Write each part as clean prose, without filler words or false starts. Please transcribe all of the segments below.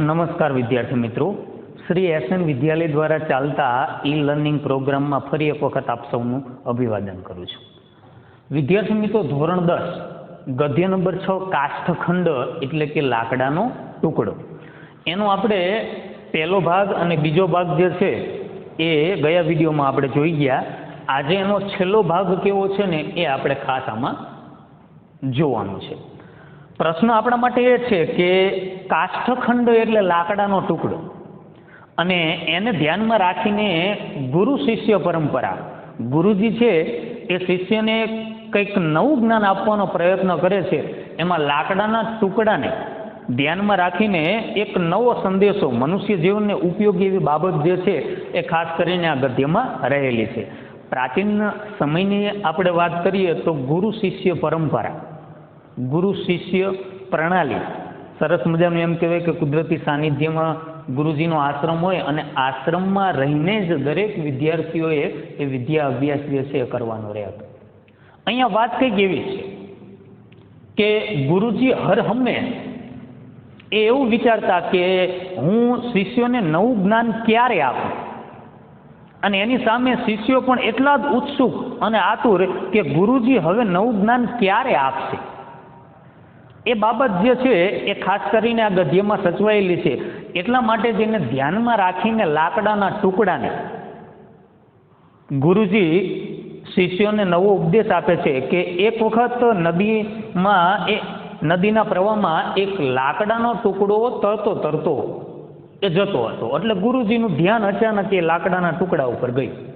નમસ્કાર વિદ્યાર્થી મિત્રો, શ્રી એસએન વિદ્યાલય દ્વારા ચાલતા ઈ લર્નિંગ પ્રોગ્રામમાં ફરી એક વખત આપ સૌનું અભિવાદન કરું છું. વિદ્યાર્થી મિત્રો, ધોરણ 10 ગદ્ય નંબર 6 કાષ્ઠખંડ એટલે કે લાકડાનો ટુકડો, એનો આપણે પહેલો ભાગ અને બીજો ભાગ જે છે એ ગયા વિડીયોમાં આપણે જોઈ ગયા. આજે એનો છેલ્લો ભાગ કેવો છે ને એ આપણે ખાસ આમાં જોવાનું છે. પ્રશ્ન આપણા માટે એ છે કે કાષ્ઠખંડ એટલે લાકડાનો ટુકડો, અને એને ધ્યાનમાં રાખીને ગુરુ શિષ્ય પરંપરા, ગુરુજી છે એ શિષ્યને કંઈક નવું જ્ઞાન આપવાનો પ્રયત્ન કરે છે. એમાં લાકડાના ટુકડાને ધ્યાનમાં રાખીને એક નવો સંદેશો, મનુષ્ય જીવનને ઉપયોગી એવી બાબત જે છે એ ખાસ કરીને આ ગદ્યમાં રહેલી છે. પ્રાચીન સમયની આપણે વાત કરીએ તો ગુરુ શિષ્ય પરંપરા, ગુરુ શિષ્ય પ્રણાલી, સરસ મજાનું એમ કહેવાય કે કુદરતી સાનિધ્યમાં ગુરુજીનો આશ્રમ હોય અને આશ્રમમાં રહીને જ દરેક વિદ્યાર્થીઓએ એ વિદ્યા અભ્યાસ જે છે એ કરવાનો રહેતો. અહીંયા વાત કંઈક એવી છે કે ગુરુજી હર હંમેશ એ એવું વિચારતા કે હું શિષ્યોને નવું જ્ઞાન ક્યારે આપું, અને એની સામે શિષ્યો પણ એટલા જ ઉત્સુક અને આતુર કે ગુરુજી હવે નવું જ્ઞાન ક્યારે આપશે. એ બાબત જે છે એ ખાસ કરીને આ ગદ્યમાં સચવાયેલી છે. એટલા માટે જેને ધ્યાનમાં રાખીને લાકડાના ટુકડાને ગુરુજી શિષ્યોને નવો ઉપદેશ આપે છે કે એક વખત નદીના પ્રવાહમાં એક લાકડાનો ટુકડો તરતો તરતો એ જતો હતો. એટલે ગુરુજીનું ધ્યાન અચાનક એ લાકડાના ટુકડા ઉપર ગયું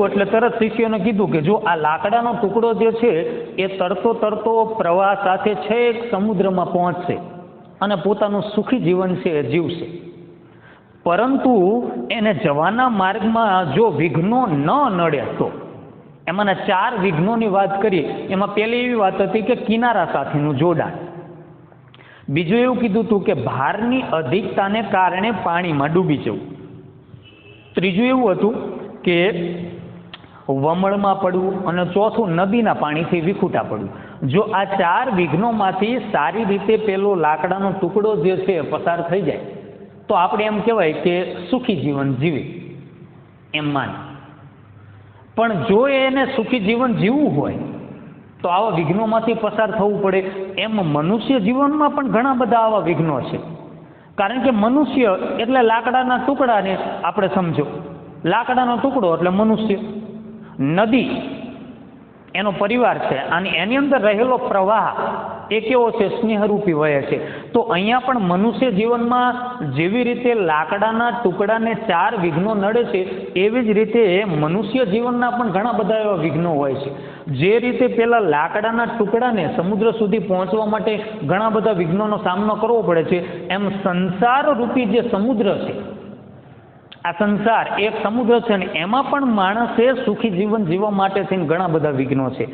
એટલે તરત શિષ્યોને કીધું કે જો આ લાકડાનો ટુકડો જે છે એ તરતો તરતો પ્રવાહ સાથે છેક સમુદ્રમાં પહોંચશે અને પોતાનું સુખી જીવન છે એ જીવશે, પરંતુ એને જવાના માર્ગમાં જો વિઘ્નો ન નડે તો. એમાંના 4 વિઘ્નોની વાત કરીએ. એમાં પહેલી એવી વાત હતી કે કિનારા સાથેનું જોડાણ. બીજું એવું કીધું હતું કે ભારની અધિકતાને કારણે પાણીમાં ડૂબી જવું. ત્રીજું એવું હતું કે વમળમાં પડવું, અને ચોથું નદીના પાણીથી વિખૂટા પડવું. જો આ 4 વિઘ્નોમાંથી સારી રીતે પેલો લાકડાનો ટુકડો જે છે પસાર થઈ જાય તો આપણે એમ કહેવાય કે સુખી જીવન જીવે એમ માને. પણ જો એને સુખી જીવન જીવવું હોય તો આવા વિઘ્નોમાંથી પસાર થવું પડે. એમ મનુષ્ય જીવનમાં પણ ઘણા બધા આવા વિઘ્નો છે. કારણ કે મનુષ્ય એટલે લાકડાના ટુકડાને આપણે સમજો, લાકડાનો ટુકડો એટલે મનુષ્ય, નદી એનો પરિવાર છે, અને એની અંદર રહેલો પ્રવાહ એ કેવો છે, સ્નેહરૂપી વહે છે. તો અહીંયા પણ મનુષ્ય જીવનમાં જેવી રીતે લાકડાના ટુકડાને 4 વિઘ્નો નડે છે, એવી જ રીતે મનુષ્ય જીવનના પણ ઘણા બધા એવા વિઘ્નો હોય છે. જે રીતે પેલા લાકડાના ટુકડાને સમુદ્ર સુધી પહોંચવા માટે ઘણા બધા વિઘ્નોનો સામનો કરવો પડે છે, એમ સંસાર રૂપી જે સમુદ્ર છે, આ સંસાર એક સમુદ્ર છે, ને એમાં પણ માણસે સુખી જીવન જીવવા માટે થઈને ઘણા બધા વિઘ્નો છે.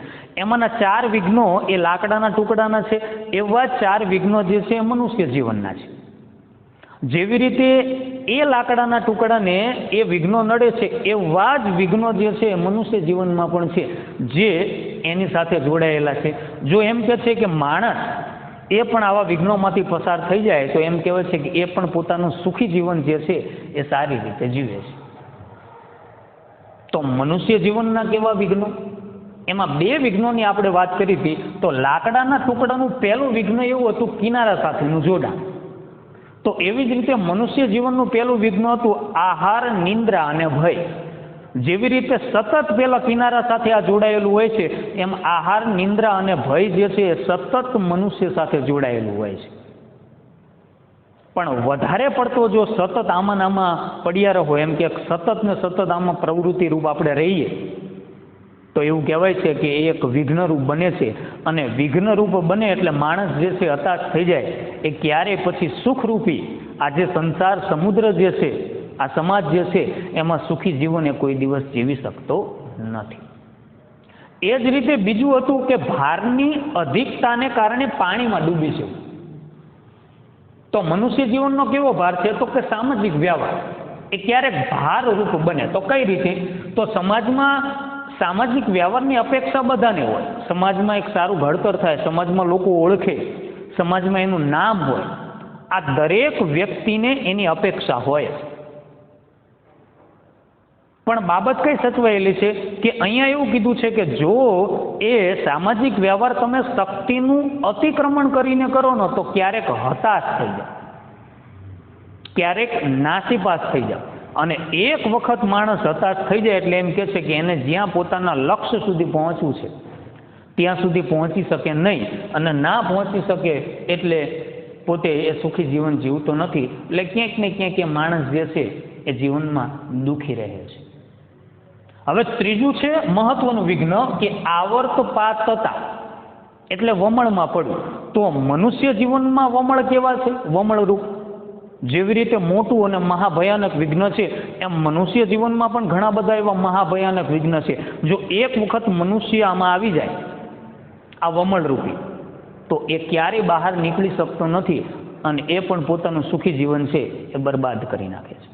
એમાંના 4 વિઘ્નો એ લાકડાના ટુકડાના છે. એવા 4 વિઘ્નો જે છે એ મનુષ્ય જીવનના છે. જેવી રીતે એ લાકડાના ટુકડાને એ વિઘ્નો નડે છે, એવા જ વિઘ્નો જે છે મનુષ્ય જીવનમાં પણ છે, જે એની સાથે જોડાયેલા છે. જો એમ કે છે કે માણસ એ પણ આવા વિઘ્નોમાંથી પસાર થઈ જાય તો એમ કહેવાય છે કે એ પણ પોતાનું સુખી જીવન જે છે એ સારી રીતે જીવે છે. તો મનુષ્ય જીવનના કેવા વિઘ્નો? એમાં 2 વિઘ્નોની આપણે વાત કરી હતી. તો લાકડાના ટુકડાનું પહેલું વિઘ્ન એવું હતું કિનારા સાથેનું જોડાણ. તો એવી જ રીતે મનુષ્ય જીવનનું પહેલું વિઘ્ન હતું આહાર, નિંદ્રા અને ભય. જેવી રીતે સતત પેલા કિનારા સાથે આ જોડાયેલું હોય છે, એમ આહાર, નિંદ્રા અને ભય જે છે એ સતત મનુષ્ય સાથે જોડાયેલું હોય છે. પણ વધારે પડતો જો સતત આમાં પડ્યા રહો, એમ કે સતત ને સતત આમાં પ્રવૃત્તિ રૂપ આપણે રહીએ, તો એવું કહેવાય છે કે એ એક વિઘ્નરૂપ બને છે. અને વિઘ્નરૂપ બને એટલે માણસ જે છે હતાશ થઈ જાય. એ ક્યારે પછી સુખરૂપી આ જે સંસાર સમુદ્ર જે છે, આ સમાજ જે છે, એમાં સુખી જીવન એ કોઈ દિવસ જીવી શકતો નથી. એ જ રીતે બીજું હતું કે ભારની અધિકતાને કારણે પાણીમાં ડૂબી જવું. તો મનુષ્ય જીવનનો કેવો ભાર છે? તો કે સામાજિક વ્યવહાર એ ક્યારેક ભારરૂપ બને. તો કઈ રીતે? તો સમાજમાં સામાજિક વ્યવહારની અપેક્ષા બધાને હોય. સમાજમાં એક સારું ઘડતર થાય, સમાજમાં લોકો ઓળખે, સમાજમાં એનું નામ હોય, આ દરેક વ્યક્તિને એની અપેક્ષા હોય, પણ બાબત કઈ સચવાયેલી છે કે અહીંયા એવું કીધું છે કે જો એ સામાજિક વ્યવહાર તમે શક્તિનું અતિક્રમણ કરીને કરો ને તો ક્યારેક હતાશ થઈ જાઓ, ક્યારેક નાસીપાસ થઈ જાઓ. અને એક વખત માણસ હતાશ થઈ જાય એટલે એમ કહે છે કે એને જ્યાં પોતાના લક્ષ્ય સુધી પહોંચવું છે ત્યાં સુધી પહોંચી શકે નહીં, અને ના પહોંચી શકે એટલે પોતે એ સુખી જીવન જીવતો નથી. એટલે ક્યાંક ને ક્યાંક એ માણસ જે છે એ જીવનમાં દુઃખી રહે છે. હવે ત્રીજું છે મહત્વનું વિઘ્ન કે આવર્તપાતતા, એટલે વમળમાં પડવું. તો મનુષ્ય જીવનમાં વમળ કેવા છે? વમળરૂપ. જેવી રીતે મોટું અને મહાભયાનક વિઘ્ન છે એમ મનુષ્ય જીવનમાં પણ ઘણા બધા એવા મહાભયાનક વિઘ્ન છે. જો એક વખત મનુષ્ય આમાં આવી જાય આ વમળરૂપી, તો એ ક્યારેય બહાર નીકળી શકતો નથી અને એ પણ પોતાનું સુખી જીવન છે એ બરબાદ કરી નાખે છે.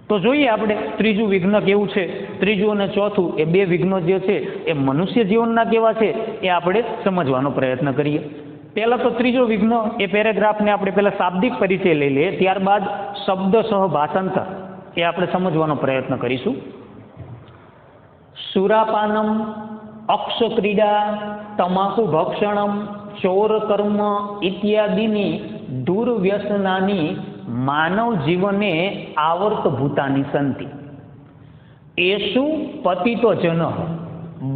તો જોઈએ આપણે ત્રીજું વિઘ્ન કેવું છે. ત્રીજું અને ચોથું એ બે વિઘ્નો જે છે એ મનુષ્ય જીવનના કેવા છે એ આપણે સમજવાનો પ્રયત્ન કરીએ. પહેલા તો ત્રીજો વિઘ્ન એ પેરેગ્રાફને આપણે પહેલા શાબ્દિક પરિચય લઈ લઈએ, ત્યારબાદ શબ્દસહ ભાષાંતર એ આપણે સમજવાનો પ્રયત્ન કરીશું. સુરાપાનમ, અક્ષક્રીડા, તમાકુ ભક્ષણમ, ચોર કર્મ ઇત્યાદિની દુર્વ્યસનાની માનવ જીવને આવર્તભૂતાની સંતિ. એષુ પતિતો જન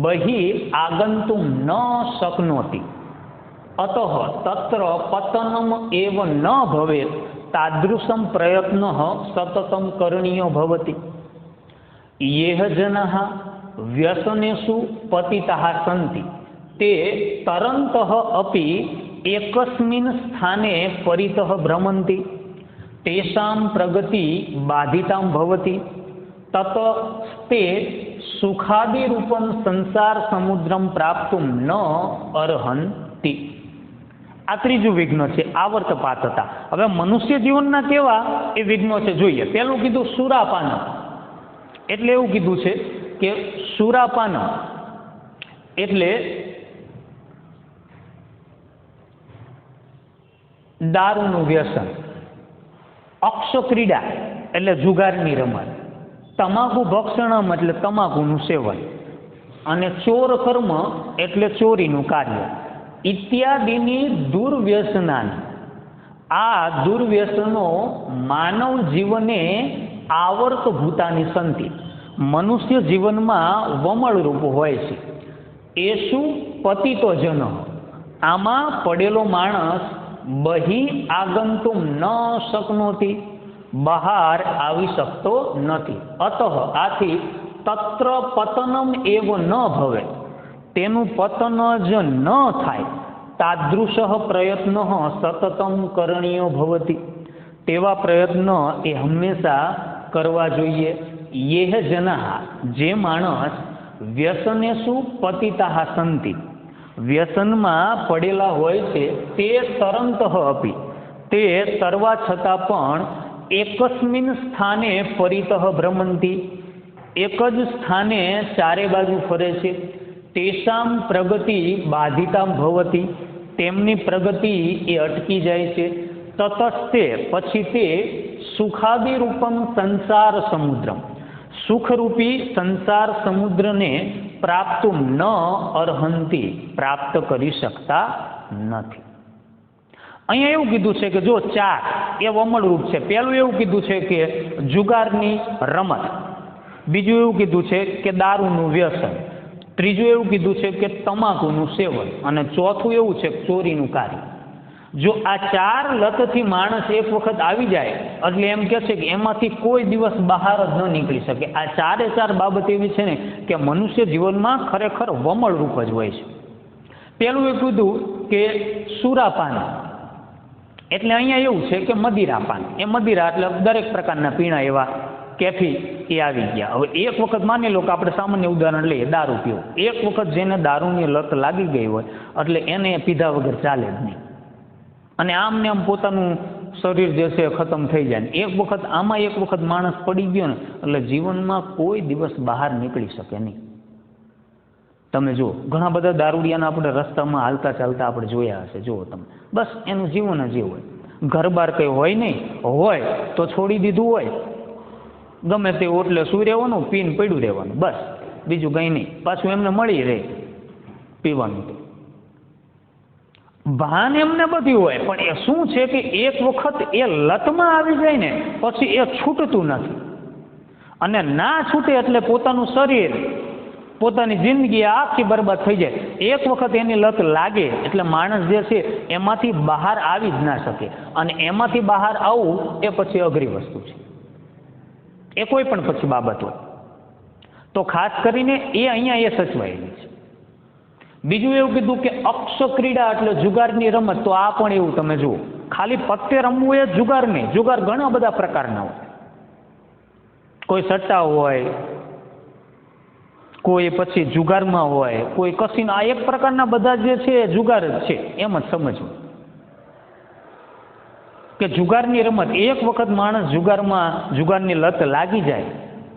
બહિ આગંતુમ ન શક્નોતિ અતઃ તત્ર પતનમ એવ ન ભવેત તાદૃશમ પ્રયત્ન સતતમ કરણીયો ભવતિ. યેહ જનાઃ વ્યસનેષુ પતિતાઃ સંતિ તે તરંતઃ અપી એકસ્મિન સ્થાને પરિતઃ ભ્રમંતિ તેષાં પ્રગતિ બાધિતાં ભવતિ તત તે સુખાદિરૂપં સંસાર સમુદ્રમ પ્રાપ્તુમ ન અર્હન્તિ. આ ત્રીજું વિઘ્ન છે આવર્તપાતતા. હવે મનુષ્ય જીવનના કેવા એ વિઘ્નો છે જોઈએ. પેલું કીધું સુરાપાન, એટલે એવું કીધું છે કે સુરાપાન એટલે દારૂનું વ્યસન, અક્ષક્રીડા એટલે જુગારની રમત, તમાકુ ભક્ષણમ એટલે તમાકુનું સેવન, અને ચોર કર્મ એટલે ચોરીનું કાર્ય ઇત્યાદિની દુર્વ્યસનાની. આ દુર્વ્યસનો માનવ જીવને આવર્તભૂતાની સંતિ, મનુષ્ય જીવનમાં વમળરૂપ હોય છે. એ શું? પતિતો જન, આમાં પડેલો માણસ બહિ આગંતુમ ન શક્નોતિ, બહાર આવી શકતો નથી. અતઃ આથી તત્ર પતનમ એવ ન ભવે, તેનું પતન જ ન થાય. તાદૃશ પ્રયત્ન સતતમ કરણીયો ભવતિ, તેવા પ્રયત્ન એ હંમેશા કરવા જોઈએ. યેહ જનાઃ જે માણસ વ્યસનેષુ પતિતાઃ સંતિ, વ્યસનમાં પડેલા હોય છે તે તરંતઃ અપી, તે તરવા છતાં પણ એકસ્મિન સ્થાને પરિતઃ ભ્રમંતિ, એક જ સ્થાને ચારે બાજુ ફરે છે. તેષાં પ્રગતિ બાધિતાં ભવતિ, તેમની પ્રગતિ એ અટકી જાય છે. તતસ્તે પછી તે સુખાદિરૂપમ સંસાર સમુદ્રમ, સુખરૂપી સંસાર સમુદ્રને પ્રાપ્તુમ ન અર્હંતિ, પ્રાપ્ત કરી શકતા નથી. અહીંયા એવું કીધું છે કે જો ચાર એ વમળરૂપ છે. પહેલું એવું કીધું છે કે જુગારની રમત, બીજું એવું કીધું છે કે દારૂનું વ્યસન, ત્રીજું એવું કીધું છે કે તમાકુનું સેવન, અને ચોથું એવું છે કે ચોરીનું કાર્ય. જો આ ચાર લતથી માણસ એક વખત આવી જાય એટલે એમ કહે છે કે એમાંથી કોઈ દિવસ બહાર જ ન નીકળી શકે. આ ચારે ચાર બાબત એવી છે ને કે મનુષ્ય જીવનમાં ખરેખર વમળરૂપ જ હોય છે. પેલું એ કીધું કે સુરાપાન, એટલે અહીંયા એવું છે કે મદિરાપાન. એ મદિરા એટલે દરેક પ્રકારના પીણા એવા કેફી એ આવી ગયા. હવે એક વખત માની લો કે આપણે સામાન્ય ઉદાહરણ લઈએ, દારૂ પીવો. એક વખત જેને દારૂની લત લાગી ગઈ હોય એટલે એને પીધા વગર ચાલે જ નહીં, અને આમ ને આમ પોતાનું શરીર જે છે ખતમ થઈ જાય. એક વખત આમાં એક વખત માણસ પડી ગયો ને એટલે જીવનમાં કોઈ દિવસ બહાર નીકળી શકે નહીં. તમે જુઓ ઘણા બધા દારૂડિયાના આપણે રસ્તામાં હાલતા ચાલતા આપણે જોયા હશે. જુઓ તમે, બસ એનું જીવન જ એવું હોય. ઘર બાર કંઈ હોય નહીં, હોય તો છોડી દીધું હોય, ગમે તે ઓટલે સુઈ રહેવાનું, પીને પડ્યું રહેવાનું, બસ બીજું કંઈ નહીં. પાછું એમને મળી રહે પીવાનું. ભાન એમને બધી હોય, પણ એ શું છે કે એક વખત એ લતમાં આવી જાય ને પછી એ છૂટતું નથી. અને ના છૂટે એટલે પોતાનું શરીર, પોતાની જિંદગી આખી બરબાદ થઈ જાય. એક વખત એની લત લાગે એટલે માણસ જે છે એમાંથી બહાર આવી જ ના શકે. અને એમાંથી બહાર આવવું એ પછી અઘરી વસ્તુ છે, એ કોઈ પણ પછી બાબત હોય. તો ખાસ કરીને એ અહીંયા એ સચવાયેલી છે. બીજું એવું કીધું કે અક્ષ ક્રીડા એટલે જુગારની રમત. તો આ પણ એવું તમે જુઓ, ખાલી પત્તે રમવું એ જુગાર નહીં. જુગાર ઘણા બધા પ્રકારના હોય. કોઈ સટ્ટા હોય, કોઈ પછી જુગારમાં હોય, કોઈ કસીનો. આ એક પ્રકારના બધા જે છે એ જુગાર જ છે, એમ જ સમજવું કે જુગારની રમત. એક વખત માણસ જુગારની લત લાગી જાય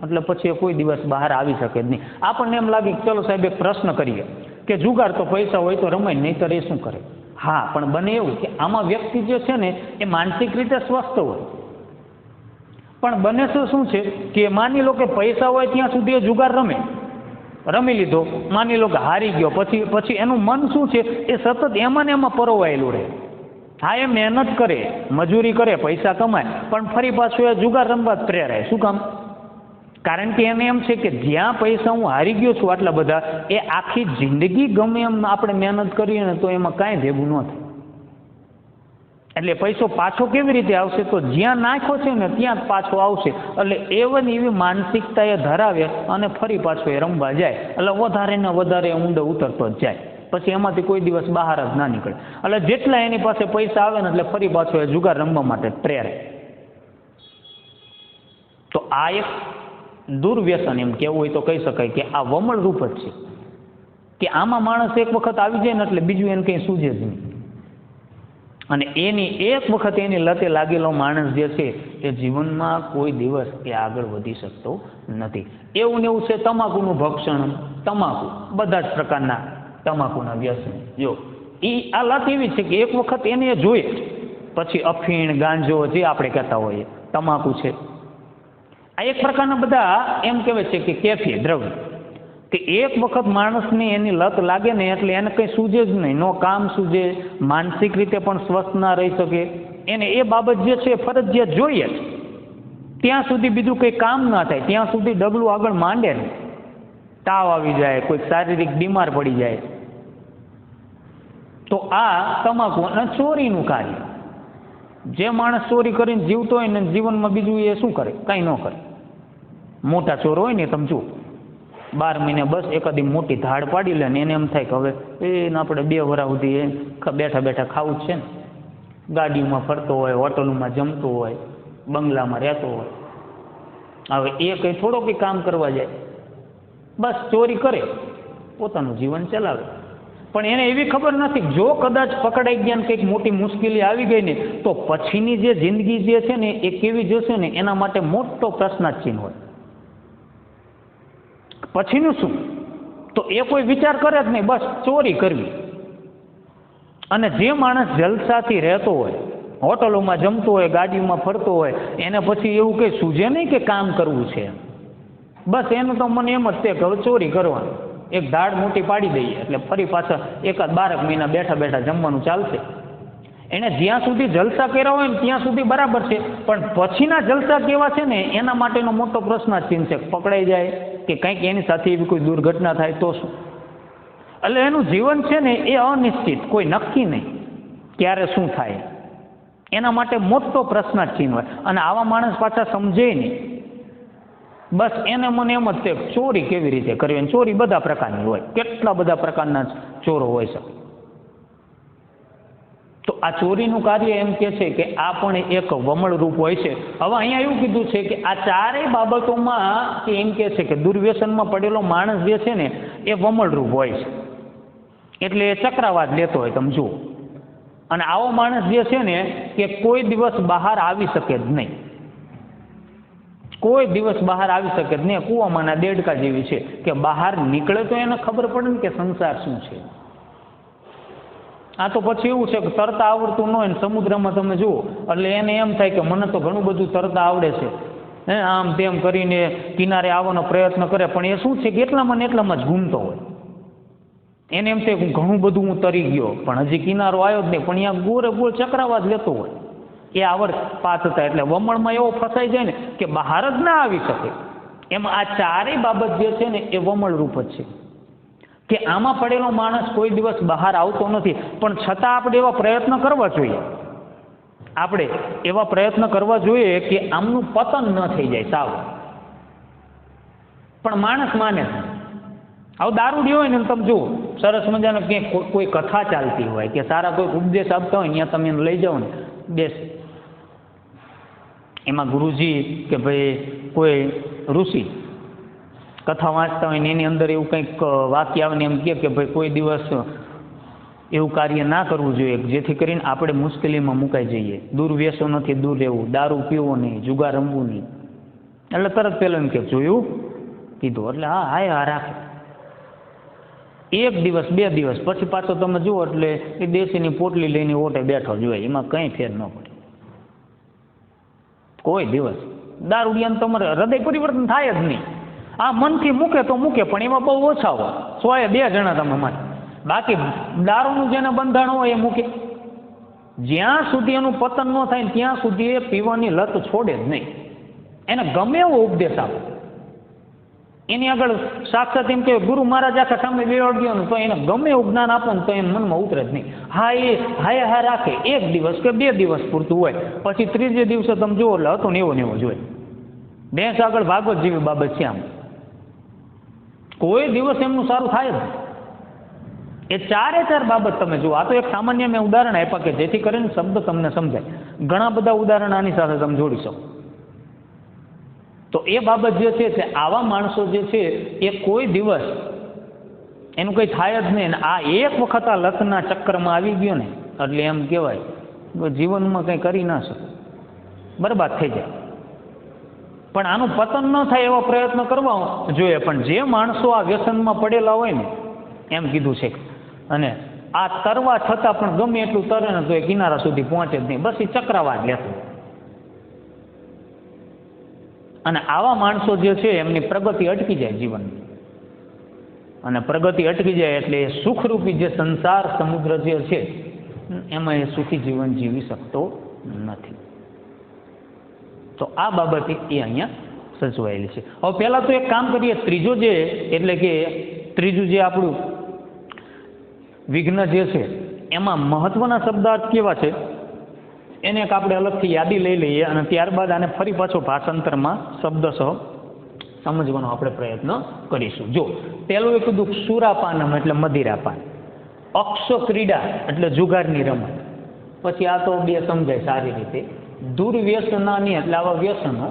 એટલે પછી કોઈ દિવસ બહાર આવી શકે જ નહીં. આપણને એમ લાગે કે ચલો સાહેબ એક પ્રશ્ન કરીએ કે જુગાર તો પૈસા હોય તો રમાય, નહીં તો એ શું કરે? હા, પણ બને એવું કે આમાં વ્યક્તિ જે છે ને એ માનસિક રીતે સ્વસ્થ હોય. પણ બને તો શું છે કે માની લો કે પૈસા હોય ત્યાં સુધી એ જુગાર રમી લીધો, માની લો કે હારી ગયો, પછી એનું મન શું છે એ સતત એમાં ને એમાં પરોવાયેલું રહે. હા, એ મહેનત કરે, મજૂરી કરે, પૈસા કમાય, પણ ફરી પાછું એ જુગાર રમવા જ પ્રેરાય. શું કામ? કારણ કે એને એમ છે કે જ્યાં પૈસા હું હારી ગયો છું આટલા બધા, એ આખી જિંદગી ગમે એમ આપણે મહેનત કરીએ ને તો એમાં કાંઈ ભેગું ન થાય. એટલે પૈસો પાછો કેવી રીતે આવશે? તો જ્યાં નાખ્યો છે ને ત્યાં જ પાછો આવશે. એટલે એવી માનસિકતા એ ધરાવે અને ફરી પાછો એ રમવા જાય. એટલે વધારે ને વધારે ઊંડો ઉતરતો જ જાય. પછી એમાંથી કોઈ દિવસ બહાર જ ના નીકળે. એટલે જેટલા એની પાસે પૈસા આવે ને એટલે ફરી પાછો એ જુગાર રમવા માટે પ્રેરે. તો આ એક દુર્વ્યસન એમ કેવું હોય તો કહી શકાય કે આ વમળ રૂપ જ છે કે આમાં માણસ એક વખત આવી જાય ને એટલે બીજું એને કંઈ સૂઝે જ નહીં. અને એની એક વખત એની લતે લાગેલો માણસ જે છે એ જીવનમાં કોઈ દિવસ એ આગળ વધી શકતો નથી. એવું ને એવું છે તમાકુનું ભક્ષણ, તમાકુ, બધા જ પ્રકારના તમાકુના વ્યસન. જો આ લત એવી છે કે એક વખત એને જોઈએ, પછી અફીણ, ગાંજો જે આપણે કહેતા હોઈએ, તમાકુ છે, આ એક પ્રકારના બધા એમ કહેવાય છે કે કેફી દ્રવ્ય, કે એક વખત માણસને એની લત લાગે ને એટલે એને કંઈ સૂઝે જ નહીં. નો કામ સૂઝે, માનસિક રીતે પણ સ્વસ્થ ના રહી શકે. એને એ બાબત જે છે ફરજિયાત જોઈએ જ. ત્યાં સુધી બીજું કંઈ કામ ના થાય, ત્યાં સુધી ડગલું આગળ માંડે નહીં. તાવ આવી જાય, કોઈ શારીરિક બીમાર પડી જાય. તો આ તમાકુ અને ચોરીનું કાર્ય. જે માણસ ચોરી કરીને જીવતો હોય ને જીવનમાં બીજું એ શું કરે? કાંઈ ન કરે. મોટા ચોર હોય ને તમે જુઓ, 12 મહિને બસ એકાદી મોટી ધાડ પાડી લે ને એને એમ થાય કે હવે એને આપણે 2 વર્ષ સુધી બેઠા બેઠા ખાવું જ છે ને. ગાડીમાં ફરતો હોય, હોટલોમાં જમતો હોય, બંગલામાં રહેતો હોય. હવે એ કંઈ થોડો કંઈ કામ કરવા જાય, બસ ચોરી કરે, પોતાનું જીવન ચલાવે. પણ એને એવી ખબર નથી જો કદાચ પકડાઈ ગયા ને કંઈક મોટી મુશ્કેલી આવી ગઈ ને તો પછીની જે જિંદગી જે છે ને એ કેવી જશે ને એના માટે મોટો પ્રશ્નાર્થ હોય. પછીનું શું? તો એ કોઈ વિચાર કરે જ નહીં, બસ ચોરી કરવી. અને જે માણસ જલસાથી રહેતો હોય, હોટલોમાં જમતો હોય, ગાડીમાં ફરતો હોય, એને પછી એવું કંઈ સૂઝે નહીં કે કામ કરવું છે. બસ એનું તો મને એમ જ છે કે હવે ચોરી કરવાનું, એક ધાડ મોટી પાડી દઈએ એટલે ફરી પાછા 1-12 મહિના બેઠા બેઠા જમવાનું ચાલશે. એને જ્યાં સુધી જલસા કર્યા હોય ને ત્યાં સુધી બરાબર છે, પણ પછીના જલસા કેવા છે ને એના માટેનો મોટો પ્રશ્નાર્થ છે. પકડાઈ જાય કે કંઈક એની સાથે એવી કોઈ દુર્ઘટના થાય તો શું? એટલે એનું જીવન છે ને એ અનિશ્ચિત, કોઈ નક્કી નહીં ક્યારે શું થાય. એના માટે મોટો પ્રશ્નાર્થ હોય. અને આવા માણસ પાછા સમજે નહીં. બસ એને મને એમ જ છે ચોરી કેવી રીતે કરવી. ચોરી બધા પ્રકારની હોય, કેટલા બધા પ્રકારના ચોરો હોય શકે. તો આ ચોરીનું કાર્ય એમ કે છે કે આ પણ એક વમળ રૂપ હોય છે. હવે અહીંયા એવું કીધું છે કે આ ચારેય બાબતોમાં કે એમ કે છે કે દુર્વ્યસનમાં પડેલો માણસ જે છે ને એ વમળ રૂપ હોય છે. એટલે એ ચક્રાવાત લેતો હોય તમે જુઓ. અને આવો માણસ જે છે ને કે કોઈ દિવસ બહાર આવી શકે જ નહીં. કોઈ દિવસ બહાર આવી શકે જ નહીં. કૂવામાંના દેડકા જેવી છે કે બહાર નીકળે તો એને ખબર પડે ને કે સંસાર શું છે. આ તો પછી એવું છે કે તરતા આવડતું ન હોય ને સમુદ્રમાં તમે જુઓ એટલે એને એમ થાય કે મને તો ઘણું બધું તરતા આવડે છે, હે, આમ તેમ કરીને કિનારે આવવાનો પ્રયત્ન કરે, પણ એ શું છે કે એટલામાં ને એટલામાં જ ઘૂમતો હોય. એને એમ થાય કે ઘણું બધું હું તરી ગયો, પણ હજી કિનારો આવ્યો જ નહીં, પણ અહીંયા ગોરે ગોળ ચક્રાવા જ લેતો હોય. એ આવડ પાત હતા એટલે વમળમાં એવો ફસાઈ જાય ને કે બહાર જ ના આવી શકે. એમાં આ ચારેય બાબત જે છે ને એ વમળ રૂપ જ છે કે આમાં પડેલો માણસ કોઈ દિવસ બહાર આવતો નથી. પણ છતાં આપણે એવા પ્રયત્ન કરવા જોઈએ, આપણે એવા પ્રયત્ન કરવા જોઈએ કે આમનું પતન ન થઈ જાય સાવ. પણ માણસ માને છે. હવે દારૂડિયો હોય ને તમે જુઓ સરસ મજાનો ક્યાંક કોઈ કથા ચાલતી હોય કે સારા કોઈ ઉપદેશ આપતા હોય ત્યાં તમે એને લઈ જાઓ ને બેસ, એમાં ગુરુજી કે ભાઈ કોઈ ઋષિ કથા વાંચતા હોય ને એની અંદર એવું કંઈક વાક્ય આવે ને એમ કે ભાઈ કોઈ દિવસ એવું કાર્ય ના કરવું જોઈએ જેથી કરીને આપણે મુશ્કેલીમાં મુકાઈ જઈએ, દુર્વ્યસનોથી દૂર રહેવું, દારૂ પીવો નહીં, જુગાર રમવું નહીં. એટલે તરત પેલા એમ કે જોયું કીધું એટલે હા હા રાખે. એક દિવસ બે દિવસ પછી પાછો તમે જુઓ એટલે એ દેશીની પોટલી લઈને ઓટે બેઠો જોઈએ, એમાં કંઈ ફેર ન પડે કોઈ દિવસ. દારૂડિયાને તમારે હૃદય પરિવર્તન થાય જ નહીં. આ મનથી મૂકે તો મૂકે પણ એમાં બહુ ઓછા હોય, 100 2 જણા તમે માને. બાકી દારૂનું જેને બંધાણ હોય એ મૂકે. જ્યાં સુધી એનું પતન ન થાય ને ત્યાં સુધી એ પીવાની લત છોડે જ નહીં. એને ગમે એવો ઉપદેશ આપો, એની આગળ સાક્ષાત એમ કે ગુરુ મહારાજ આખા સામે બેવડ્યો ને તો એને ગમે એવું જ્ઞાન આપો ને તો એને મનમાં ઉતરે જ નહીં. હા એ હાય હા રાખે, 1 દિવસ કે 2 દિવસ પૂરતું હોય, પછી ત્રીજે દિવસે તમે જુઓ એટલે હતો ને એવો જોઈએ. ભેંસ આગળ ભાગવત જેવી બાબત છે. આમ કોઈ દિવસ એમનું સારું થાય જ. એ ચારે ચાર બાબત તમે જુઓ. આ તો એક સામાન્ય મેં ઉદાહરણ આપ્યા કે જેથી કરીને શબ્દ તમને સમજાય. ઘણા બધા ઉદાહરણ આની સાથે તમે જોડી શકો. તો એ બાબત જે છે તે આવા માણસો જે છે એ કોઈ દિવસ એનું કંઈ થાય જ નહીં. આ એક વખત આ લતના ચક્કરમાં આવી ગયો ને એટલે એમ કહેવાય જીવનમાં કંઈ કરી ના શકે, બરબાદ થઈ જાય. પણ આનું પતન ન થાય એવો પ્રયત્ન કરવા જોઈએ. પણ જે માણસો આ વ્યસનમાં પડેલા હોય ને એમ કીધું છે, અને આ તરવા છતાં પણ ગમે એટલું તરે ને તો એ કિનારા સુધી પહોંચે જ નહીં, બસ એ ચક્રાવા જ લેતું. અને આવા માણસો જે છે એમની પ્રગતિ અટકી જાય જીવનની, અને પ્રગતિ અટકી જાય એટલે એ સુખરૂપી જે સંસાર સમુદ્ર જે છે એમાં એ સુખી જીવન જીવી શકતો નથી. તો આ બાબત એ અહીંયા સચવાયેલી છે. હવે પહેલાં તો એક કામ કરીએ, ત્રીજો જે એટલે કે ત્રીજું જે આપણું વિઘ્ન જે છે એમાં મહત્વના શબ્દાર્થ કેવા છે એને એક આપણે અલગથી યાદી લઈ લઈએ અને ત્યારબાદ આને ફરી પાછો ભાષાંતરમાં શબ્દસહ સમજવાનો આપણે પ્રયત્ન કરીશું. જો પહેલું એ કીધું સુરાપાનમ એટલે મદિરાપાન, અક્ષ ક્રીડા એટલે જુગારની રમત. પછી આ તો બે સમજાય સારી રીતે. દુર્વ્યસનાની એટલે આવા વ્યસનો,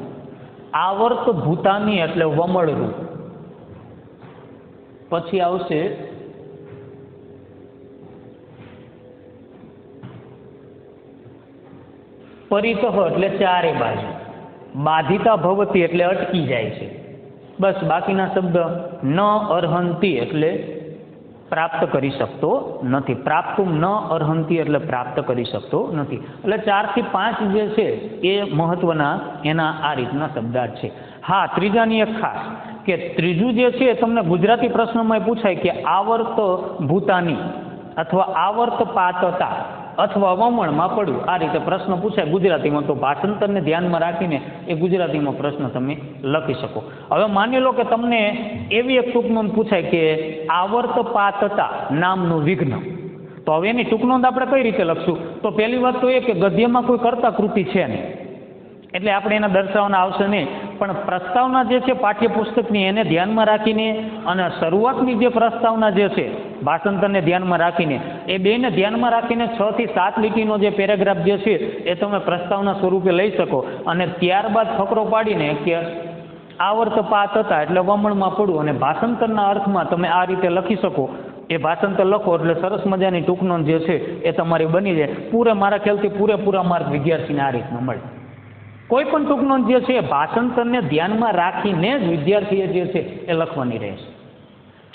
આવર્ત ભૂતાની એટલે વમળરૂપ. પછી આવશે પરિતઃ એટલે ચારે બાજુ, બાધિતા ભવતી એટલે અટકી જાય છે. બસ બાકીના શબ્દ ન અર્હંતી એટલે પ્રાપ્ત કરી શકતો નથી. પ્રાપ્તુમ ન અર્હંતી એટલે પ્રાપ્ત કરી શકતો નથી. એટલે 4 થી 5 જે છે એ મહત્વના એના આ રીતના શબ્દાર્થ છે. હા, ત્રીજાની એક ખાસ કે ત્રીજું જે છે તમને ગુજરાતી પ્રશ્નમાં પૂછાય કે આવર્ત ભૂતાની અથવા આવર્ત પાતતા અથવા વમણમાં પડ્યું, આ રીતે પ્રશ્ન પૂછાય ગુજરાતીમાં. તો ભાષાંતરને ધ્યાનમાં રાખીને એ ગુજરાતીમાં પ્રશ્ન તમે લખી શકો. હવે માની લો કે તમને એવી એક ટૂંકનોંધ પૂછાય કે આવર્તપાતતા નામનું વિઘ્ન, તો હવે એની ટૂંકનોંધ આપણે કઈ રીતે લખશું? તો પહેલી વાત તો એ કે ગદ્યમાં કોઈ કર્તા કૃતિ છે નહીં એટલે આપણે એને દર્શાવવાના આવશે નહીં. પણ પ્રસ્તાવના જે છે પાઠ્યપુસ્તકની એને ધ્યાનમાં રાખીને અને શરૂઆતની જે પ્રસ્તાવના જે છે ભાષાંતરને ધ્યાનમાં રાખીને એ બેને ધ્યાનમાં રાખીને 6 થી 7 લીટીનો જે પેરેગ્રાફ જે છે એ તમે પ્રસ્તાવના સ્વરૂપે લઈ શકો. અને ત્યારબાદ ફકરો પાડીને કે આવર્તપાત હતા એટલે વમણમાં પડવું, અને ભાષાંતરના અર્થમાં તમે આ રીતે લખી શકો. એ ભાષાંતર લખો એટલે સરસ મજાની ટૂંકનોંધ જે છે એ તમારી બની જાય. મારા ખ્યાલથી પૂરેપૂરા માર્ક વિદ્યાર્થીને આ રીતના મળે. કોઈ પણ ટૂંકનોંધ જે છે ભાષાંતરને ધ્યાનમાં રાખીને જ વિદ્યાર્થીએ જે છે એ લખવાની રહેશે.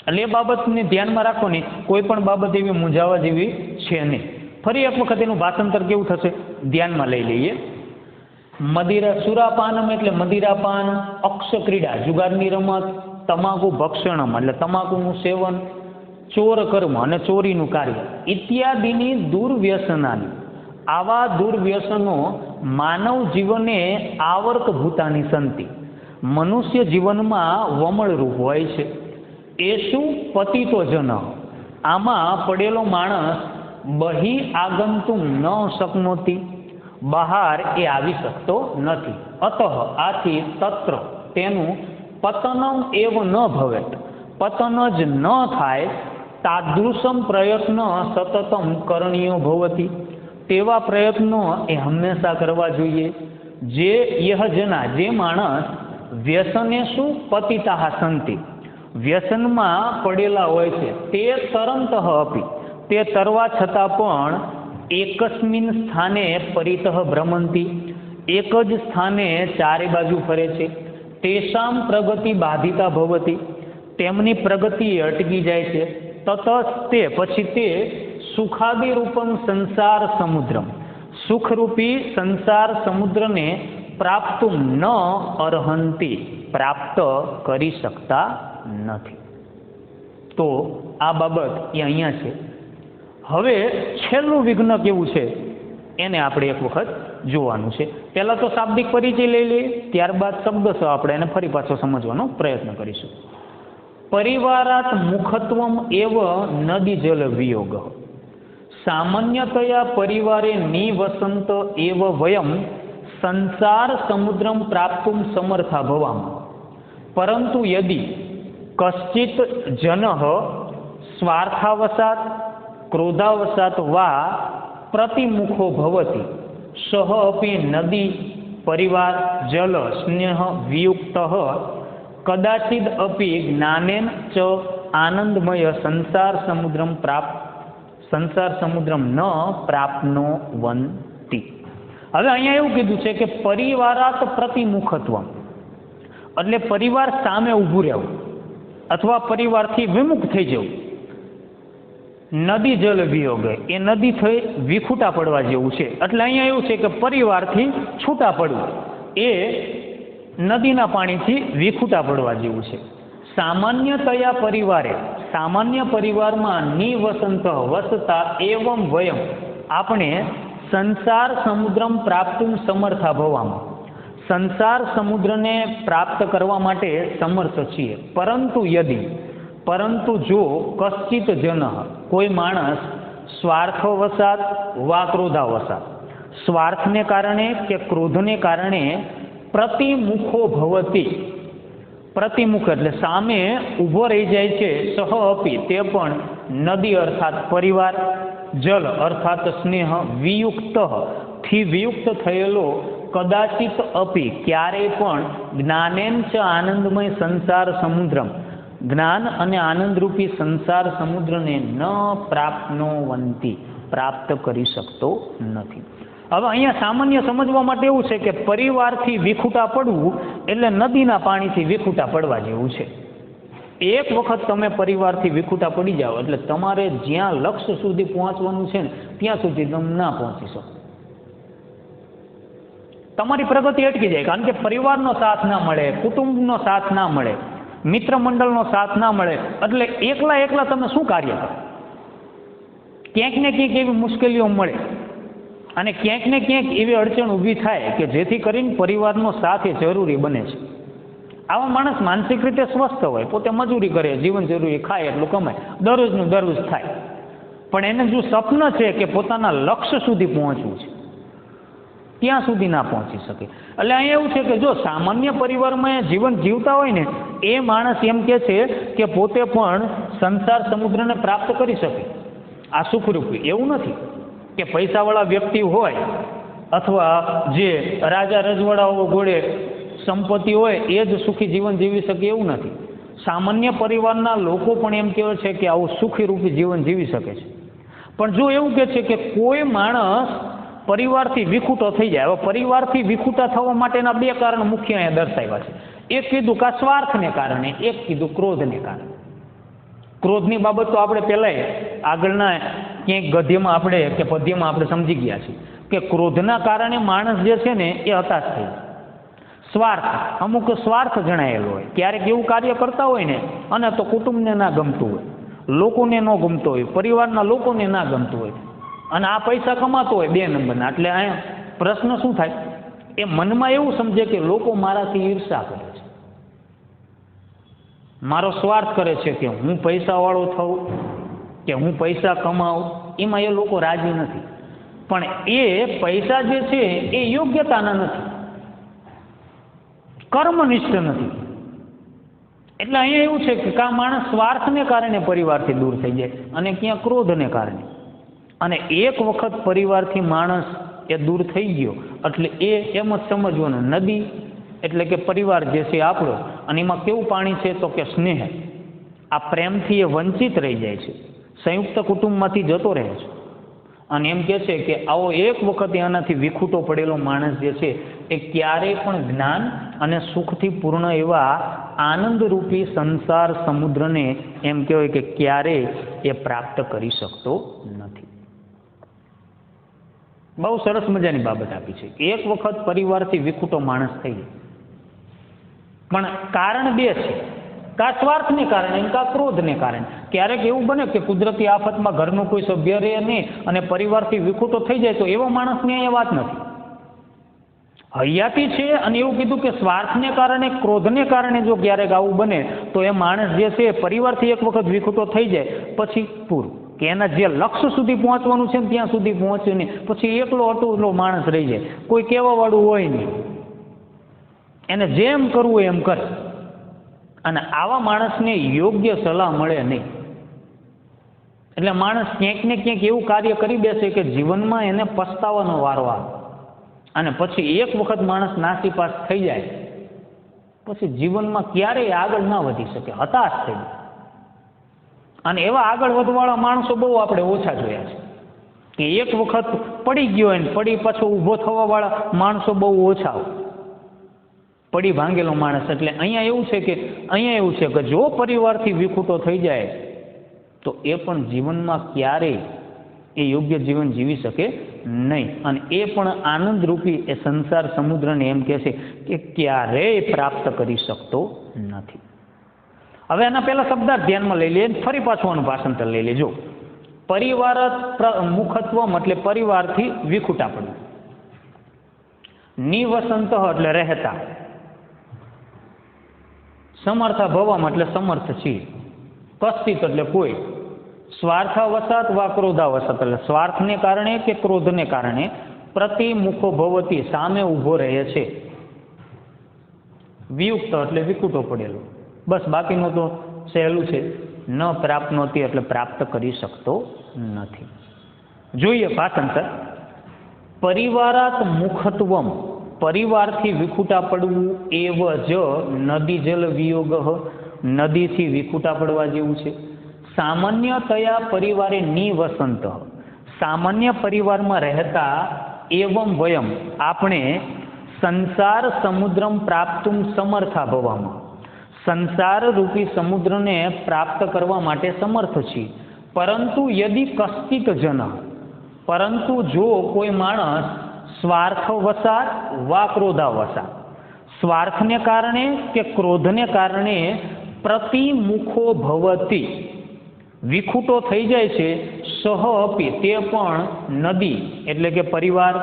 એટલે એ બાબતને ધ્યાનમાં રાખો ને, કોઈ પણ બાબત એવી મૂંઝાવા જેવી છે નહીં. ફરી એક વખત એનું ભાષાંતર કેવું થશે ધ્યાનમાં લઈ લઈએ. મદિરા સુરાપાનમ એટલે મદિરાપાન, અક્ષ ક્રીડા જુગારની રમત, તમાકુ ભક્ષણમ એટલે તમાકુનું સેવન, ચોર કર્મ અને ચોરીનું કાર્ય ઇત્યાદિની દુર્વ્યસનાની, આવા દુર્વ્યસનો માનવ જીવને આવર્ત ભૂતાની સંતિ, મનુષ્ય જીવનમાં વમળરૂપ હોય છે. એ શું પતિતો જન, આમાં પડેલો માણસ બહી આગંતુમ ન શકનોતી, બહાર એ આવી શકતો નથી. અતઃ આથી તત્ર તેનું પતનમ એવ ન ભવેત, પતન જ ન થાય. તાદૃશમ પ્રયત્ન સતતમ કરણીયો ભવતી, તેવા પ્રયત્નો એ હંમેશા કરવા જોઈએ. જે યહ જના, જે માણસ વ્યસને શું પતિતા સંતિ, વ્યસનમાં પડેલા હોય છે, તે તરંત અપી, તે તરવા છતાં પણ એકસ્મિન સ્થાને પરિતઃ ભ્રમંતી, એક જ સ્થાને ચારે બાજુ ફરે છે. તેષામ પ્રગતિ બાધિતા ભવતી, તેમની પ્રગતિ અટકી જાય છે. તતઃ તે પછી તે સુખાદિ રૂપમ સંસાર સમુદ્રમ, સુખરૂપી સંસાર સમુદ્રને પ્રાપ્તુમ ન અર્હંતી, પ્રાપ્ત કરી શકતા નથી. તો આ બાબત એ અહીંયા છે. હવે છેલ્લું વિઘ્ન કેવું છે એને આપણે એક વખત જોવાનું છે. પહેલાં તો શાબ્દિક પરિચય લઈ લઈએ, ત્યારબાદ શબ્દશ આપણે એને ફરી પાછો સમજવાનો પ્રયત્ન કરીશું. પરિવારાત મુખત્વમ એવ નદી જલ વિયોગ, સામાન્યતયા પરિવારે નિવસંત એવ વયમ સંસાર સમુદ્રમ પ્રાપ્તુમ સમર્થા ભવામः, પરંતુ યદિ કશ્ચિત જનઃ સ્વાર્થાવસાત ક્રોધાવસાત વા પ્રતિમુખો ભવતિ, સહ અપી નદી પરિવાર જલ સ્નેહ વિયુક્તઃ કદાચિદ અપી જ્ઞાનેન ચ આનંદમય સંસાર સમુદ્રમ ન પ્રાપ્નોવંતિ. હવે અહીંયા એવું કીધું છે કે પરિવારાત પ્રતિમુખત્વ એટલે પરિવાર સામે ઊભું રહેવું અથવા પરિવારથી વિમુખ થઈ જવું. નદી જલ વિયોગ, એ નદી થઈ વિખૂટા પડવા જેવું છે. એટલે અહીંયા એવું છે કે પરિવારથી છૂટા પડવું એ નદીના પાણીથી વિખૂટા પડવા જેવું છે. સામાન્યતયા પરિવારે, સામાન્ય પરિવારમાં નિવસંત વસતા એવમ વયમ, આપણે સંસાર સમુદ્રમ પ્રાપ્તુમ સમર્થા ભવામાં, સંસાર સમુદ્રને પ્રાપ્ત કરવા માટે સમર્થ છીએ. પરંતુ જો કશ્ચિત જન, કોઈ માણસ સ્વાર્થવસાત વા ક્રોધાવસાત, સ્વાર્થને કારણે કે ક્રોધને કારણે પ્રતિમુખો ભવતી, પ્રતિમુખ એટલે સામે ઊભો રહી જાય છે. સહ અપી, તે પણ નદી અર્થાત પરિવાર, જલ અર્થાત સ્નેહ, વિયુક્ત થી વિયુક્ત થયેલો, કદાચિત અપી ક્યારેય પણ જ્ઞાનેન ચ આનંદમય સંસાર સમુદ્રમ, જ્ઞાન અને આનંદરૂપી સંસાર સમુદ્રને ન પ્રાપ્નોવંતી, પ્રાપ્ત કરી શકતો નથી. હવે અહીંયા સામાન્ય સમજવા માટે એવું છે કે પરિવારથી વિખૂટા પડવું એટલે નદીના પાણીથી વિખૂટા પડવા જેવું છે. એક વખત તમે પરિવારથી વિખૂટા પડી જાઓ એટલે તમારે જ્યાં લક્ષ્ય સુધી પહોંચવાનું છે ને ત્યાં સુધી તમે ના પહોંચી શકો. તમારી પ્રગતિ અટકી જાય, કારણ કે પરિવારનો સાથ ના મળે, કુટુંબનો સાથ ના મળે, મિત્ર મંડળનો સાથ ના મળે એટલે એકલા તમે શું કાર્ય કરો? ક્યાંક ને ક્યાંક એવી મુશ્કેલીઓ મળે અને ક્યાંક ને ક્યાંક એવી અડચણ ઊભી થાય કે જેથી કરીને પરિવારનો સાથ એ જરૂરી બને છે. આવા માણસ માનસિક રીતે સ્વસ્થ હોય, પોતે મજૂરી કરે, જીવન જરૂરી ખાય એટલું કમાય, દરરોજનું દરરોજ થાય, પણ એને જો સ્વપ્ન છે કે પોતાના લક્ષ્ય સુધી પહોંચવું છે, ત્યાં સુધી ના પહોંચી શકે. એટલે અહીંયા એવું છે કે જો સામાન્ય પરિવારમાં જીવન જીવતા હોય ને એ માણસ એમ કે છે કે પોતે પણ સંસાર સમુદ્રને પ્રાપ્ત કરી શકે આ સુખરૂપી. એવું નથી કે પૈસાવાળા વ્યક્તિ હોય અથવા જે રાજા રજવાડાઓ ઘોડે સંપત્તિ હોય એ જ સુખી જીવન જીવી શકે, એવું નથી. સામાન્ય પરિવારના લોકો પણ એમ કહેવાય છે કે આવું સુખીરૂપી જીવન જીવી શકે છે. પણ જો એવું કહે છે કે કોઈ માણસ પરિવારથી વિખૂટો થઈ જાય, હવે પરિવારથી વિખૂટા થવા માટેના બે કારણ મુખ્ય અહીંયા દર્શાવ્યા છે. એક કીધું કે સ્વાર્થને કારણે, એક કીધું ક્રોધને કારણે. ક્રોધની બાબત તો આપણે પહેલાંય આગળના ક્યાંક ગદ્યમાં આપણે કે પદ્યમાં આપણે સમજી ગયા છીએ કે ક્રોધના કારણે માણસ જે છે ને એ હતાશ થઈ જાય. સ્વાર્થ, અમુક સ્વાર્થ જણાયેલો હોય. ક્યારેક એવું કાર્ય કરતા હોય ને અને તો કુટુંબને ના ગમતું હોય, લોકોને ન ગમતો હોય, પરિવારના લોકોને ના ગમતું હોય, અને આ પૈસા કમાતો હોય 2 નંબરના. એટલે અહીંયા પ્રશ્ન શું થાય, એ મનમાં એવું સમજે કે લોકો મારાથી ઈર્ષા કરે છે, મારો સ્વાર્થ કરે છે કે હું પૈસાવાળો થઉં, કે હું પૈસા કમાઉં. એમાં એ લોકો રાજી નથી. પણ એ પૈસા જે છે એ યોગ્યતાના નથી, કર્મનિષ્ઠ નથી. એટલે અહીંયા એવું છે કે કા માણસ સ્વાર્થને કારણે પરિવારથી દૂર થઈ જાય અને ક્યાં ક્રોધને કારણે. અને એક વખત પરિવારથી માણસ એ દૂર થઈ ગયો એટલે એ એમ જ સમજવાનું, નદી એટલે કે પરિવાર જે છે આપણો, અને એમાં કેવું પાણી છે તો કે સ્નેહ. આ પ્રેમથી એ વંચિત રહી જાય છે, સંયુક્ત કુટુંબમાંથી જતો રહે છે. અને એમ કહે છે કે આવો એક વખત આનાથી વિખૂટો પડેલો માણસ જે છે એ ક્યારેય પણ જ્ઞાન અને સુખથી પૂર્ણ એવા આનંદરૂપી સંસાર સમુદ્રને એમ કહેવાય કે ક્યારેય એ પ્રાપ્ત કરી શકતો નથી. બહુ સરસ મજાની બાબત આપી છે. એક વખત પરિવારથી વિખૂટો માણસ થઈ જાય, પણ કારણ 2 છે, કા સ્વાર્થને કારણે કા ક્રોધને કારણે. ક્યારેક એવું બને કે કુદરતી આફતમાં ઘરનું કોઈ સભ્ય રહે નહીં અને પરિવારથી વિખૂટો થઈ જાય, તો એવા માણસની અહીંયા વાત નથી. હયાતી છે. અને એવું કીધું કે સ્વાર્થને કારણે, ક્રોધને કારણે જો ક્યારેક આવું બને તો એ માણસ જે છે પરિવારથી એક વખત વિખૂટો થઈ જાય પછી પૂરું, કે એના જે લક્ષ્ય સુધી પહોંચવાનું છે ને ત્યાં સુધી પહોંચે નહીં. પછી એકલો અટુલો માણસ રહી જાય, કોઈ કહેવાવાળું હોય નહીં, એને જેમ કરવું હોય એમ કરે. અને આવા માણસને યોગ્ય સલાહ મળે નહીં. એટલે માણસ ક્યાંક ને ક્યાંક એવું કાર્ય કરી બેસે કે જીવનમાં એને પસ્તાવાનો વારો આવે. અને પછી એક વખત માણસ નાસીપાસ થઈ જાય પછી જીવનમાં ક્યારેય આગળ ના વધી શકે, હતાશ થઈ જાય. અને એવા આગળ વધવાવાળા માણસો બહુ આપણે ઓછા જોયા છે, કે એક વખત પડી ગયો હોય ને પડી પાછો ઊભો થવાવાળા માણસો બહુ ઓછા હોય. પડી ભાંગેલો માણસ. એટલે અહીંયા એવું છે કે જો પરિવારથી વિખૂટો થઈ જાય તો એ પણ જીવનમાં ક્યારેય એ યોગ્ય જીવન જીવી શકે નહીં. અને એ પણ આનંદરૂપી એ સંસાર સમુદ્રને એમ કહે છે કે ક્યારેય પ્રાપ્ત કરી શકતો નથી. હવે આના પહેલા શબ્દાર્થ ધ્યાનમાં લઈ લઈએ, ફરી પાછું આનું ભાષાંતર લઈ લેજો. પરિવાર મુખત્વમ એટલે પરિવારથી વિખૂટા પડવું. નિવસંત એટલે રહેતા. સમર્થા ભવમ એટલે સમર્થ છીએ. કશ્ચિત એટલે કોઈ. સ્વાર્થાવસાત વા ક્રોધાવસાત એટલે સ્વાર્થને કારણે કે ક્રોધને કારણે પ્રતિમુખો ભવતી સામે ઊભો રહે છે. વિયુક્ત એટલે વિકૂટો પડેલો. બસ બાકીનું તો સહેલું છે. ન પ્રાપ્નોતી એટલે પ્રાપ્ત કરી શકતો નથી. જોઈએ ભાષાંતર. પરિવારાત મુખત્વમ પરિવારથી વિખૂટા પડવું એવ જ નદી જલ વિયોગ નદીથી વિખૂટા પડવા જેવું છે. સામાન્યતયા પરિવારે નિવસંત સામાન્ય પરિવારમાં રહેતા એવમ વયમ આપણે સંસાર સમુદ્રમ પ્રાપ્તુમ સમર્થા ભવામાં સંસાર રૂપી સમુદ્રને પ્રાપ્ત કરવા માટે સમર્થ છીએ. પરંતુ યદિ કશ્ચિત જન પરંતુ જો કોઈ માણસ સ્વાર્થવશાત વા ક્રોધાવશાત સ્વાર્થને કારણે કે ક્રોધને કારણે પ્રતિમુખો ભવતી વિખૂટો થઈ જાય છે. સહ અપી તે પણ નદી એટલે કે પરિવાર,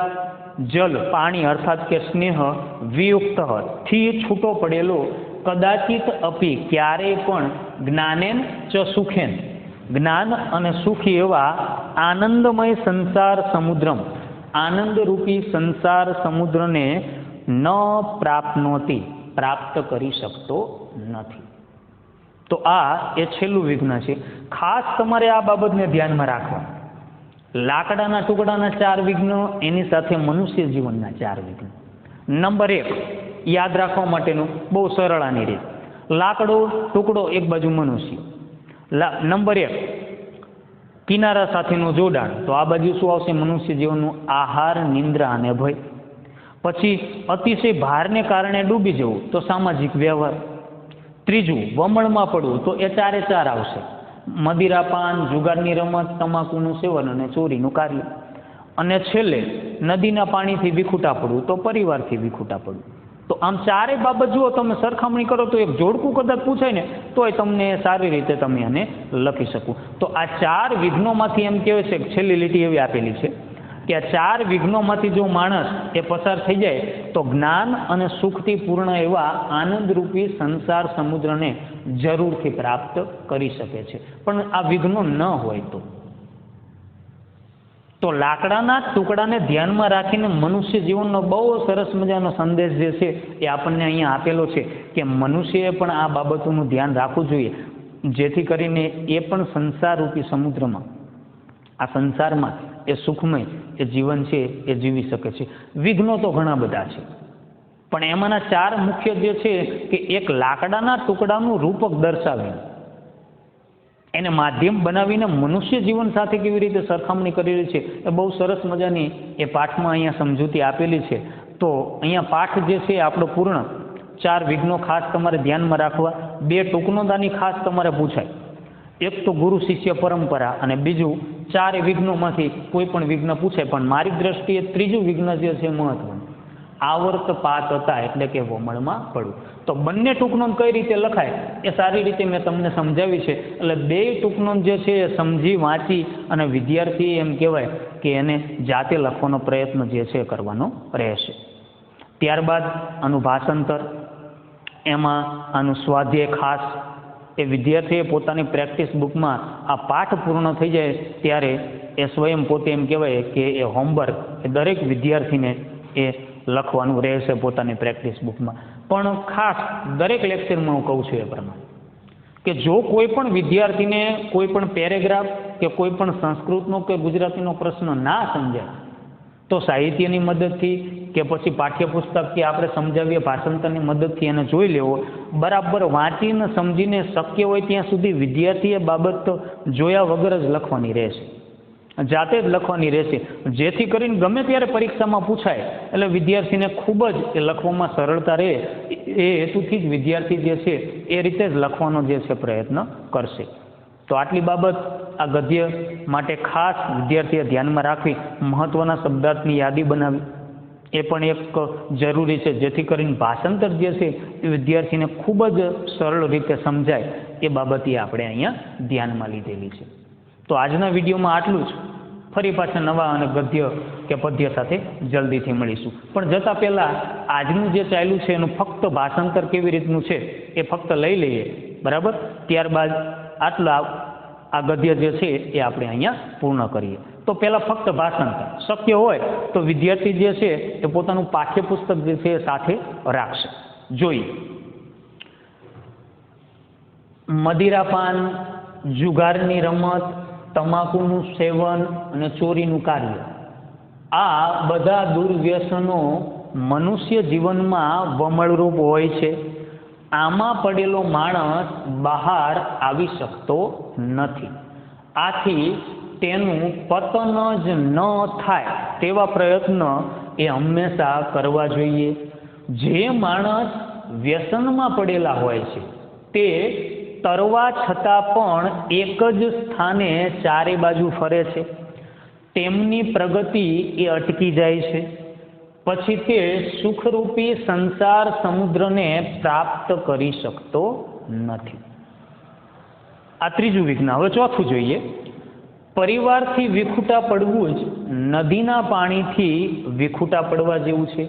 જલ પાણી અર્થાત કે સ્નેહ, વિયુક્ત થી છૂટો પડેલો, કદાચિત અપી ક્યારેય પણ, જ્ઞાનેન ચ સુખેન જ્ઞાન અને સુખી એવા આનંદમય સંસાર સમુદ્રમ આનંદરૂપી સંસાર સમુદ્રને ન પ્રાપ્નોતી પ્રાપ્ત કરી શકતો નથી. તો આ એ છેલ્લું વિઘ્ન છે. ખાસ તમારે આ બાબતને ધ્યાનમાં રાખવા. લાકડાના ટુકડાના 4 વિઘ્નો, એની સાથે મનુષ્ય જીવનના 4 વિઘ્નો. નંબર 1 યાદ રાખવા માટેનું બહુ સરળ આની રીત. લાકડો ટુકડો એક બાજુ મનુષ્ય. નંબર 1 કિનારા સાથેનું જોડાણ, તો આ બાજુ શું આવશે? મનુષ્ય જીવનનું આહાર, નિંદ્રા અને ભય. પછી અતિશય ભારને કારણે ડૂબી જવું, તો સામાજિક વ્યવહાર. ત્રીજું વમળમાં પડવું, તો એ 4 આવશે. મદિરાપાન, જુગારની રમત, તમાકુનું સેવન અને ચોરીનું કાર્ય. અને છેલ્લે નદીના પાણીથી વિખૂટા પડવું તો પરિવારથી વિખૂટા પડવું. તો આમ ચારે બાબત જુઓ તમે સરખામણી કરો તો એક જોડકું કદાચ પૂછાય ને તોય તમને સારી રીતે તમે એને લખી શકો. તો આ 4 વિઘ્નોમાંથી એમ કહેવાય છે કે છેલ્લી લીટી એવી આપેલી છે કે આ 4 વિઘ્નોમાંથી જો માણસ એ પસાર થઈ જાય તો જ્ઞાન અને સુખથી પૂર્ણ એવા આનંદરૂપી સંસાર સમુદ્રને જરૂરથી પ્રાપ્ત કરી શકે છે. પણ આ વિઘ્નો ન હોય તો લાકડાના ટુકડાને ધ્યાનમાં રાખીને મનુષ્ય જીવનનો બહુ સરસ મજાનો સંદેશ જે છે એ આપણને અહીંયા આપેલો છે કે મનુષ્યએ પણ આ બાબતોનું ધ્યાન રાખવું જોઈએ, જેથી કરીને એ પણ સંસારરૂપી સમુદ્રમાં, આ સંસારમાં એ સુખમય એ જીવન છે એ જીવી શકે છે. વિઘ્નો તો ઘણા બધા છે, પણ એમાંના 4 મુખ્ય જે છે કે એક લાકડાના ટુકડાનું રૂપક દર્શાવીને એને માધ્યમ બનાવીને મનુષ્ય જીવન સાથે કેવી રીતે સરખામણી કરેલી છે એ બહુ સરસ મજાની એ પાઠમાં અહીંયા સમજૂતી આપેલી છે. તો અહીંયા પાઠ જે છે આપણો પૂર્ણ 4 વિઘ્નો ખાસ તમારે ધ્યાનમાં રાખવા. 2 ટૂંકનોદાની ખાસ તમારે પૂછાય, એક તો ગુરુ શિષ્ય પરંપરા અને બીજું 4 વિઘ્નોમાંથી કોઈ પણ વિઘ્ન પૂછાય. પણ મારી દ્રષ્ટિએ ત્રીજું વિઘ્ન જે છે મહત્વનું, આવર્ત પાત હતા એટલે કે વમળમાં પડવું. તો બંને ટૂંકનોંધ કઈ રીતે લખાય એ સારી રીતે મેં તમને સમજાવી છે. એટલે 2 ટૂંકનોંધ જે છે એ સમજી વાંચી અને વિદ્યાર્થી એમ કહેવાય કે એને જાતે લખવાનો પ્રયત્ન જે છે કરવાનો રહેશે. ત્યારબાદ આનું ભાષાંતર, એમાં આનું સ્વાધ્યાય ખાસ એ વિદ્યાર્થીએ પોતાની પ્રેક્ટિસ બુકમાં આ પાઠ પૂર્ણ થઈ જાય ત્યારે એ સ્વયં પોતે એમ કહેવાય કે એ હોમવર્ક એ દરેક વિદ્યાર્થીને એ લખવાનું રહેશે પોતાની પ્રેક્ટિસ બુકમાં. પણ ખાસ દરેક લેક્ચરમાં હું કહું છું એ પ્રમાણે કે જો કોઈ પણ વિદ્યાર્થીને કોઈ પણ પેરેગ્રાફ કે કોઈ પણ સંસ્કૃતનો કે ગુજરાતીનો પ્રશ્ન ના સમજાય તો સાહિત્યની મદદથી કે પછી પાઠ્યપુસ્તક કે આપણે સમજાવીએ ભાષાંતરની મદદથી એને જોઈ લેવો. બરાબર વાંચીને સમજીને શક્ય હોય ત્યાં સુધી વિદ્યાર્થીએ બાબત જોયા વગર જ લખવાની રહેશે, જાતે જ લખવાની રહેશે, જેથી કરીને ગમે ત્યારે પરીક્ષામાં પૂછાય એટલે વિદ્યાર્થીને ખૂબ જ એ લખવામાં સરળતા રહે. એ હેતુથી જ વિદ્યાર્થી જે છે એ રીતે જ લખવાનો જે છે પ્રયત્ન કરશે. તો આટલી બાબત આ ગદ્ય માટે ખાસ વિદ્યાર્થીએ ધ્યાનમાં રાખવી. મહત્ત્વના શબ્દાર્થની યાદી બનાવી એ પણ એક જરૂરી છે, જેથી કરીને ભાષાંતર જે છે એ વિદ્યાર્થીને ખૂબ જ સરળ રીતે સમજાય એ બાબતે આપણે અહીંયા ધ્યાનમાં લીધેલી છે. તો આજના વિડીયોમાં આટલું જ. ફરી પાછા નવા અને ગદ્ય કે પદ્ય સાથે જલ્દીથી મળીશું. પણ જતાં પહેલાં આજનું જે ચાલ્યું છે એનું ફક્ત ભાષાંતર કેવી રીતનું છે એ ફક્ત લઈ લઈએ, બરાબર? ત્યારબાદ આટલા આ ગદ્ય જે છે એ આપણે અહીંયા પૂર્ણ કરીએ. તો પહેલાં ફક્ત ભાષાંતર, શક્ય હોય તો વિદ્યાર્થી જે છે એ પોતાનું પાઠ્યપુસ્તક જે છે એ સાથે રાખશે. જોઈએ, મદિરાપાન, જુગારની રમત, તમાકુનું સેવન અને ચોરીનું કાર્ય, આ બધા દુર્વ્યસનો મનુષ્ય જીવનમાં વમળરૂપ હોય છે. આમાં પડેલો માણસ બહાર આવી શકતો નથી. આથી તેનું પતન જ ન થાય તેવા પ્રયત્ન એ હંમેશા કરવા જોઈએ. જે માણસ વ્યસનમાં પડેલા હોય છે તે તરવા છતાં પણ એક જ સ્થાને ચારે બાજુ ફરે છે. તેમની પ્રગતિ એ અટકી જાય છે. પછી તે સુખરૂપી સંસાર સમુદ્રને પ્રાપ્ત કરી શકતો નથી. આ ત્રીજું વિઘ્ન. હવે ચોથું જોઈએ. પરિવારથી વિખૂટા પડવું જ નદીના પાણીથી વિખૂટા પડવા જેવું છે.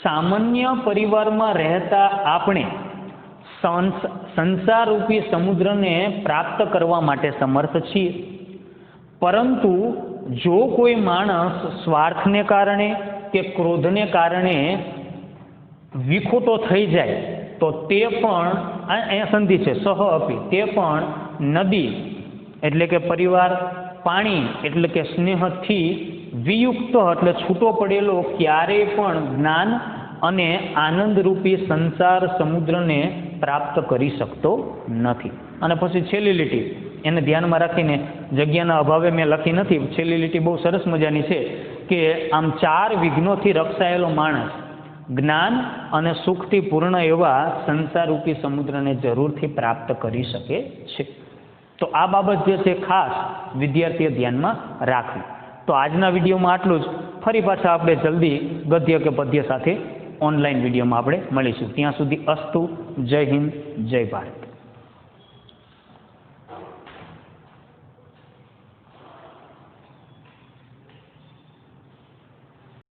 સામાન્ય પરિવારમાં રહેતા આપણે સંસારરૂપી સમુદ્રને પ્રાપ્ત કરવા માટે સમર્થ છીએ, પરંતુ જો કોઈ માણસ સ્વાર્થને કારણે કે ક્રોધને કારણે વિખૂટો થઈ જાય તો તે પણ અહીંયા સંધિ છે સહ અપી, તે પણ નદી એટલે કે પરિવાર, પાણી એટલે કે સ્નેહથી વિયુક્ત એટલે છૂટો પડેલો ક્યારેય પણ જ્ઞાન અને આનંદરૂપી સંસાર સમુદ્રને પ્રાપ્ત કરી શકતો નથી. અને પછી છેલ્લી લીટી એને ધ્યાનમાં રાખીને જગ્યાના અભાવે મેં લખી નથી. છેલ્લી લીટી બહુ સરસ મજાની છે કે આમ 4 વિઘ્નોથી રક્ષાયેલો માણસ જ્ઞાન અને સુખથી પૂર્ણ એવા સંસારરૂપી સમુદ્રને જરૂરથી પ્રાપ્ત કરી શકે છે. તો આ બાબત જે છે ખાસ વિદ્યાર્થીએ ધ્યાનમાં રાખવી. તો આજના વિડીયોમાં આટલું જ. ફરી પાછા આપણે જલ્દી ગદ્ય કે પદ્ય સાથે ઓનલાઈન વિડીયોમાં આપણે મળીશું. ત્યાં સુધી અસ્તુ. જય હિન્દ, જય ભારત.